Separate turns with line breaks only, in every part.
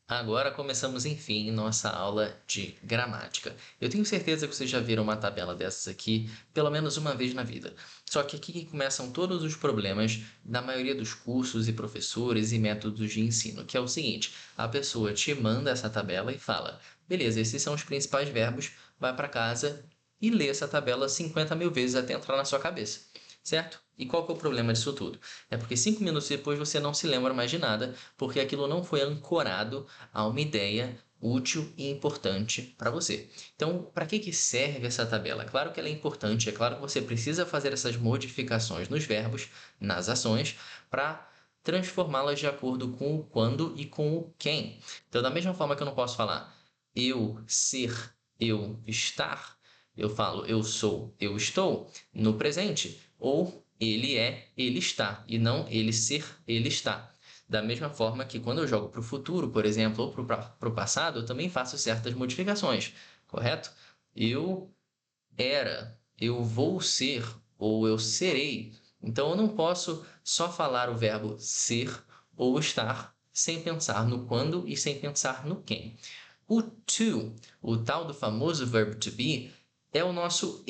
Agora começamos, enfim, nossa aula de gramática. Eu tenho certeza que vocês já viram uma tabela dessas aqui pelo menos uma vez na vida. Só que aqui que começam todos os problemas da maioria dos cursos e professores e métodos de ensino, que é o seguinte: a pessoa te manda essa tabela e fala, beleza, esses são os principais verbos, vai para casa e lê essa tabela 50 mil vezes até entrar na sua cabeça, certo? E qual que é o problema disso tudo? É porque 5 minutos depois você não se lembra mais de nada, porque aquilo não foi ancorado a uma ideia útil e importante para você. Então, para que serve essa tabela? Claro que ela é importante, é claro que você precisa fazer essas modificações nos verbos, nas ações, para transformá-las de acordo com o quando e com o quem. Então, da mesma forma que eu não posso falar eu ser, eu estar, eu falo eu sou, eu estou no presente, ou ele é, ele está, e não ele ser, ele está. Da mesma forma que quando eu jogo para o futuro, por exemplo, ou para o passado, eu também faço certas modificações, correto? Eu era, eu vou ser, ou eu serei. Então eu não posso só falar o verbo ser ou estar sem pensar no quando e sem pensar no quem. O to, o tal do famoso verbo to be, é o nosso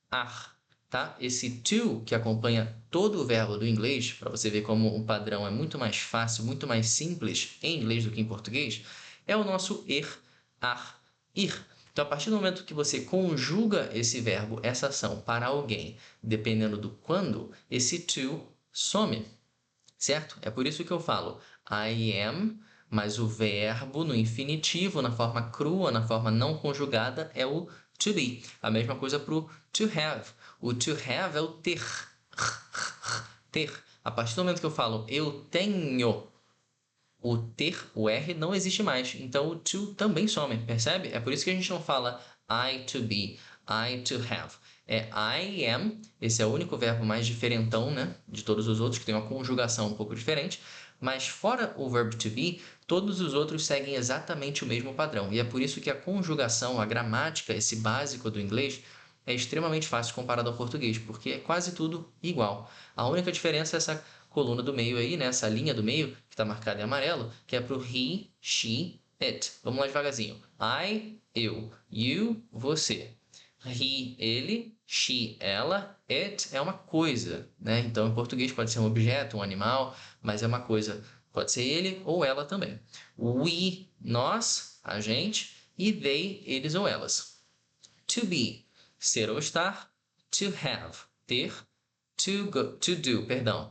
ar, tá? Esse to, que acompanha todo o verbo do inglês, para você ver como o padrão é muito mais fácil, muito mais simples em inglês do que em português, é o nosso ar, ir. Então, a partir do momento que você conjuga esse verbo, essa ação, para alguém, dependendo do quando, esse to some, certo? É por isso que eu falo I am, mas o verbo no infinitivo, na forma crua, na forma não conjugada, é o to be. A mesma coisa para o to have. O to have é o ter. Ter. A partir do momento que eu falo eu tenho, o ter, o R, não existe mais. Então o to também some, percebe? É por isso que a gente não fala I to be, I to have. É I am, esse é o único verbo mais diferentão, né, de todos os outros, que tem uma conjugação um pouco diferente. Mas fora o verbo to be, todos os outros seguem exatamente o mesmo padrão. E é por isso que a conjugação, a gramática, esse básico do inglês, é extremamente fácil comparado ao português, porque é quase tudo igual. A única diferença é essa coluna do meio aí, né? Essa linha do meio, que está marcada em amarelo, que é para o he, she, it. Vamos lá devagarzinho. I, eu. You, você. He, ele. She, ela. It é uma coisa, né? Então, em português pode ser um objeto, um animal, mas é uma coisa. Pode ser ele ou ela também. We, nós, a gente. E they, eles ou elas. To be, ser ou estar. To have, ter. To do, perdão,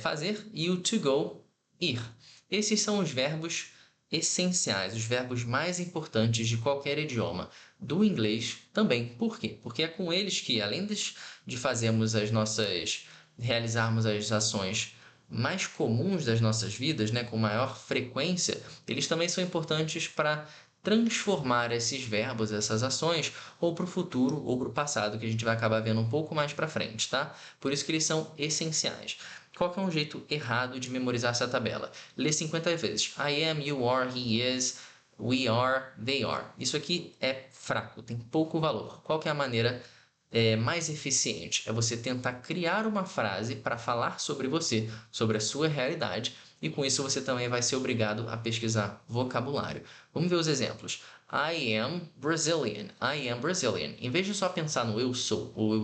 fazer, e o to go, ir. Esses são os verbos essenciais, os verbos mais importantes de qualquer idioma, do inglês também. Por quê? Porque é com eles que, além de fazermos realizarmos as ações mais comuns das nossas vidas, né, com maior frequência, eles também são importantes para transformar esses verbos, essas ações, ou para o futuro ou para o passado, que a gente vai acabar vendo um pouco mais para frente, tá? Por isso que eles são essenciais. Qual que é um jeito errado de memorizar essa tabela? Lê 50 vezes. I am, you are, he is, we are, they are. Isso aqui é fraco, tem pouco valor. Qual que é a maneira mais eficiente? É você tentar criar uma frase para falar sobre você, sobre a sua realidade, e com isso você também vai ser obrigado a pesquisar vocabulário. Vamos ver os exemplos. I am Brazilian. I am Brazilian. Em vez de só pensar no eu sou ou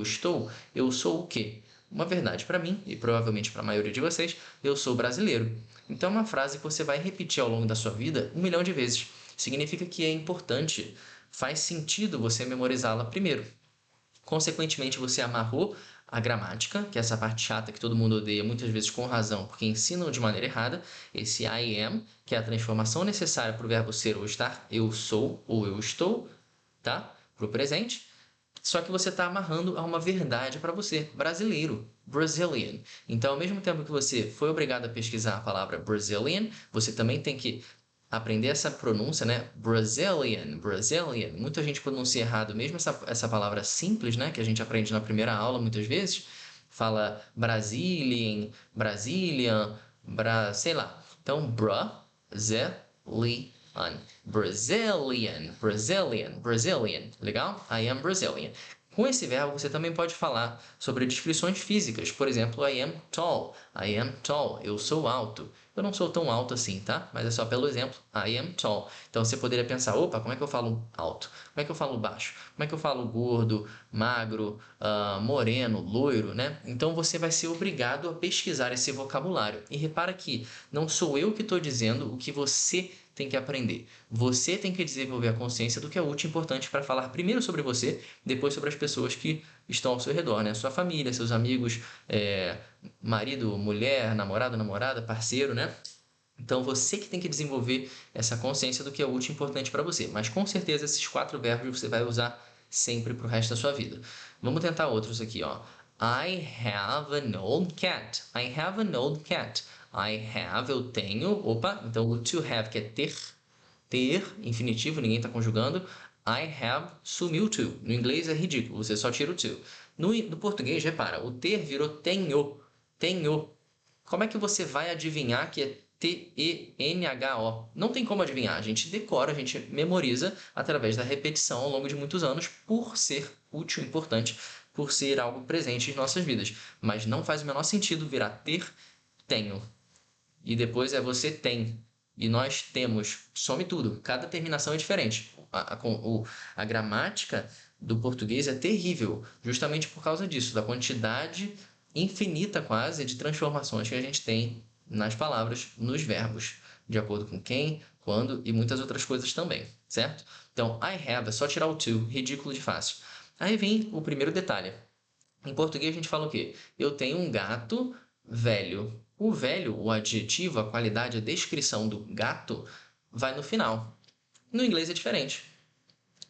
eu sou o quê? Uma verdade para mim, e provavelmente para a maioria de vocês, eu sou brasileiro. Então é uma frase que você vai repetir ao longo da sua vida 1 milhão de vezes. Significa que é importante, faz sentido você memorizá-la primeiro. Consequentemente, você amarrou a gramática, que é essa parte chata que todo mundo odeia, muitas vezes com razão, porque ensinam de maneira errada. Esse I am, que é a transformação necessária para o verbo ser ou estar, eu sou ou eu estou, tá? Para o presente. Só que você está amarrando a uma verdade para você, brasileiro, Brazilian. Então, ao mesmo tempo que você foi obrigado a pesquisar a palavra Brazilian, você também tem que aprender essa pronúncia, né? Brazilian, Brazilian. Muita gente pronuncia errado, mesmo essa palavra simples, né? Que a gente aprende na primeira aula muitas vezes. Fala Brazilian, Brazilian, sei lá. Então, Brazilian, Brazilian, Brazilian. Legal? I am Brazilian. Com esse verbo, você também pode falar sobre descrições físicas. Por exemplo, I am tall. I am tall. Eu sou alto. Eu não sou tão alto assim, tá? Mas é só pelo exemplo. I am tall. Então você poderia pensar, opa, como é que eu falo alto? Como é que eu falo baixo? Como é que eu falo gordo, magro, moreno, loiro, né? Então você vai ser obrigado a pesquisar esse vocabulário. E repara que não sou eu que estou dizendo o que você tem que aprender. Você tem que desenvolver a consciência do que é útil e importante para falar primeiro sobre você, depois sobre as pessoas que estão ao seu redor, né? Sua família, seus amigos, marido, mulher, namorado, namorada, parceiro, né? Então você que tem que desenvolver essa consciência do que é útil e importante para você. Mas com certeza esses 4 verbos você vai usar sempre para o resto da sua vida. Vamos tentar outros aqui, ó. I have an old cat. I have an old cat. I have, eu tenho. Opa, então o to have que é ter, infinitivo, ninguém está conjugando. I have sumiu to. No inglês é ridículo, você só tira o to. No português, repara, o ter virou tenho. Tenho. Como é que você vai adivinhar que é Tenho? Não tem como adivinhar. A gente decora, a gente memoriza através da repetição ao longo de muitos anos por ser útil, importante, por ser algo presente em nossas vidas. Mas não faz o menor sentido virar ter, tenho. E depois é você tem. E nós temos. Some tudo. Cada terminação é diferente. A gramática do português é terrível, justamente por causa disso, da quantidade infinita quase de transformações que a gente tem nas palavras, nos verbos, de acordo com quem, quando e muitas outras coisas também, certo? Então, I have é só tirar o to, ridículo de fácil. Aí vem o primeiro detalhe. Em português a gente fala o quê? Eu tenho um gato velho. O velho, o adjetivo, a qualidade, a descrição do gato vai no final. No inglês é diferente.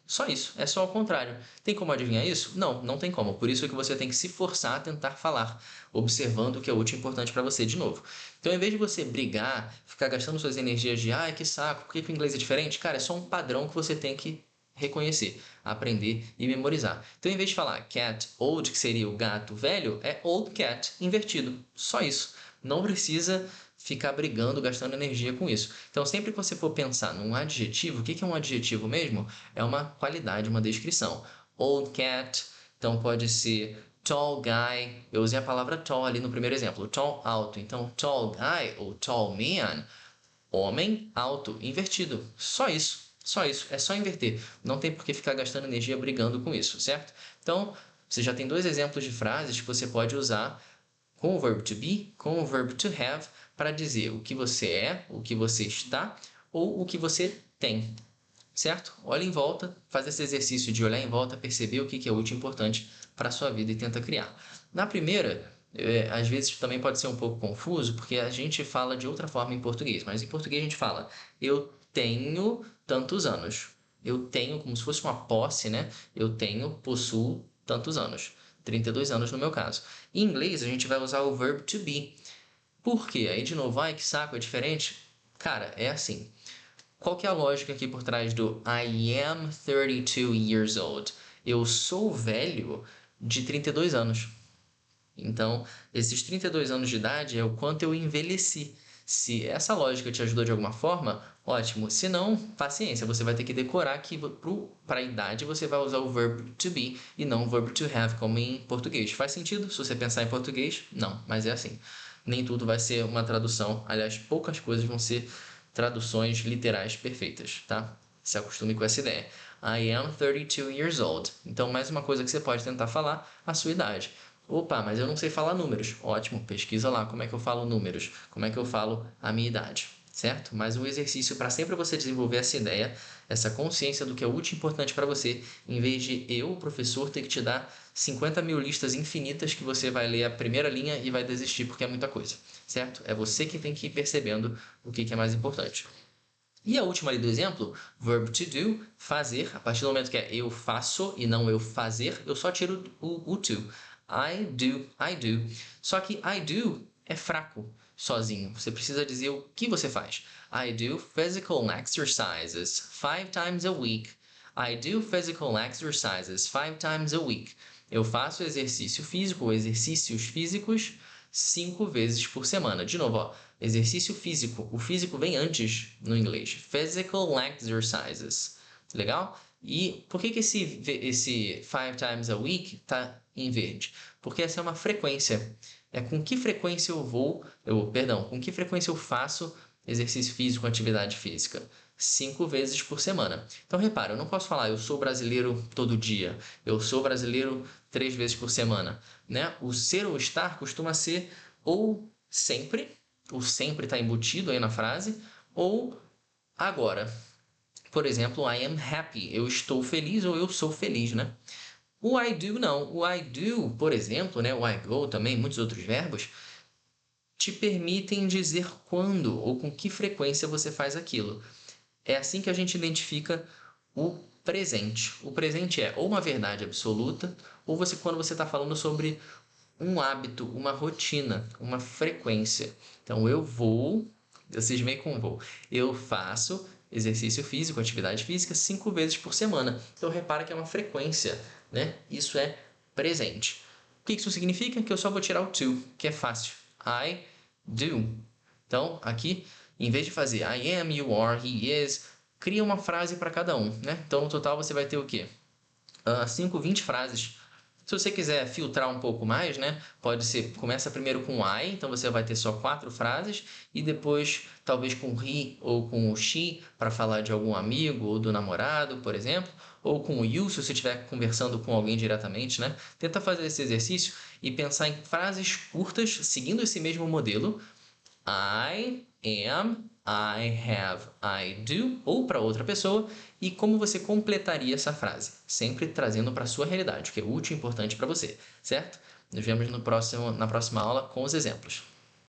Só isso, é só ao contrário. Tem como adivinhar isso? Não, não tem como. Por isso é que você tem que se forçar a tentar falar, observando o que é útil e importante para você de novo. Então, em vez de você brigar, ficar gastando suas energias de ai, que saco, por que o inglês é diferente? Cara, é só um padrão que você tem que reconhecer, aprender e memorizar. Então, em vez de falar cat old, que seria o gato velho, é old cat invertido. Só isso. Não precisa ficar brigando, gastando energia com isso. Então, sempre que você for pensar num adjetivo, o que é um adjetivo mesmo? É uma qualidade, uma descrição. Old cat, então pode ser tall guy. Eu usei a palavra tall ali no primeiro exemplo. Tall, alto. Então, tall guy ou tall man, homem alto, invertido. Só isso. Só isso. É só inverter. Não tem por que ficar gastando energia brigando com isso, certo? Então, você já tem 2 exemplos de frases que você pode usar com o verbo to be, com o verbo to have, para dizer o que você é, o que você está ou o que você tem, certo? Olha em volta, faz esse exercício de olhar em volta, perceber o que é útil e importante para a sua vida e tenta criar. Na primeira, às vezes também pode ser um pouco confuso, porque a gente fala de outra forma em português, mas em português a gente fala eu tenho tantos anos. Eu tenho, como se fosse uma posse, né? Eu tenho, possuo tantos anos. 32 anos no meu caso. Em inglês, a gente vai usar o verbo to be. Por quê? Aí, de novo, ai, que saco, é diferente? Cara, é assim. Qual que é a lógica aqui por trás do I am 32 years old? Eu sou velho de 32 anos. Então, esses 32 anos de idade é o quanto eu envelheci. Se essa lógica te ajudou de alguma forma, ótimo. Se não, paciência, você vai ter que decorar que para a idade você vai usar o verbo to be e não o verbo to have, como em português. Faz sentido se você pensar em português? Não, mas é assim. Nem tudo vai ser uma tradução. Aliás, poucas coisas vão ser traduções literais perfeitas, tá? Se acostume com essa ideia. I am 32 years old. Então, mais uma coisa que você pode tentar falar, a sua idade. Opa, mas eu não sei falar números. Ótimo, pesquisa lá como é que eu falo números, como é que eu falo a minha idade, certo? Mas um exercício para sempre você desenvolver essa ideia, essa consciência do que é útil e importante para você, em vez de eu, professor, ter que te dar 50 mil listas infinitas que você vai ler a primeira linha e vai desistir porque é muita coisa, certo? É você que tem que ir percebendo o que é mais importante. E a última ali do exemplo, verb to do, fazer. A partir do momento que é eu faço e não eu fazer, eu só tiro o to. I do, I do. Só que I do é fraco sozinho. Você precisa dizer o que você faz. I do physical exercises 5 times a week. I do physical exercises 5 times a week. Eu faço exercício físico, exercícios físicos 5 vezes por semana. De novo, ó, exercício físico. O físico vem antes no inglês. Physical exercises. Legal? E por que esse 5 times a week está em verde? Porque essa é uma frequência. é com que frequência com que frequência eu faço exercício físico, atividade física? 5 vezes por semana. Então, repara, eu não posso falar eu sou brasileiro todo dia, eu sou brasileiro 3 vezes por semana, né? O ser ou estar costuma ser ou sempre, o sempre está embutido aí na frase, ou agora. Por exemplo, I am happy, eu estou feliz ou eu sou feliz, né? O I do não. O I do, por exemplo, né? O I go também, muitos outros verbos, te permitem dizer quando ou com que frequência você faz aquilo. É assim que a gente identifica o presente. O presente é ou uma verdade absoluta, ou quando você está falando sobre um hábito, uma rotina, uma frequência. Então, eu cismei com vou. Eu faço exercício físico, atividade física, 5 vezes por semana. Então, repara que é uma frequência, né? Isso é presente. O que isso significa? Que eu só vou tirar o to, que é fácil. I do. Então, aqui, em vez de fazer I am, you are, he is, cria uma frase para cada um, né? Então, no total, você vai ter o quê? 20 frases. Se você quiser filtrar um pouco mais, né? Pode ser, começa primeiro com I, então você vai ter só 4 frases, e depois talvez com he ou com o she, para falar de algum amigo ou do namorado, por exemplo, ou com o you, se você estiver conversando com alguém diretamente, né? Tenta fazer esse exercício e pensar em frases curtas, seguindo esse mesmo modelo. I am, I have, I do, ou para outra pessoa, e como você completaria essa frase, sempre trazendo para a sua realidade, o que é útil e importante para você, certo? Nos vemos na próxima aula com os exemplos.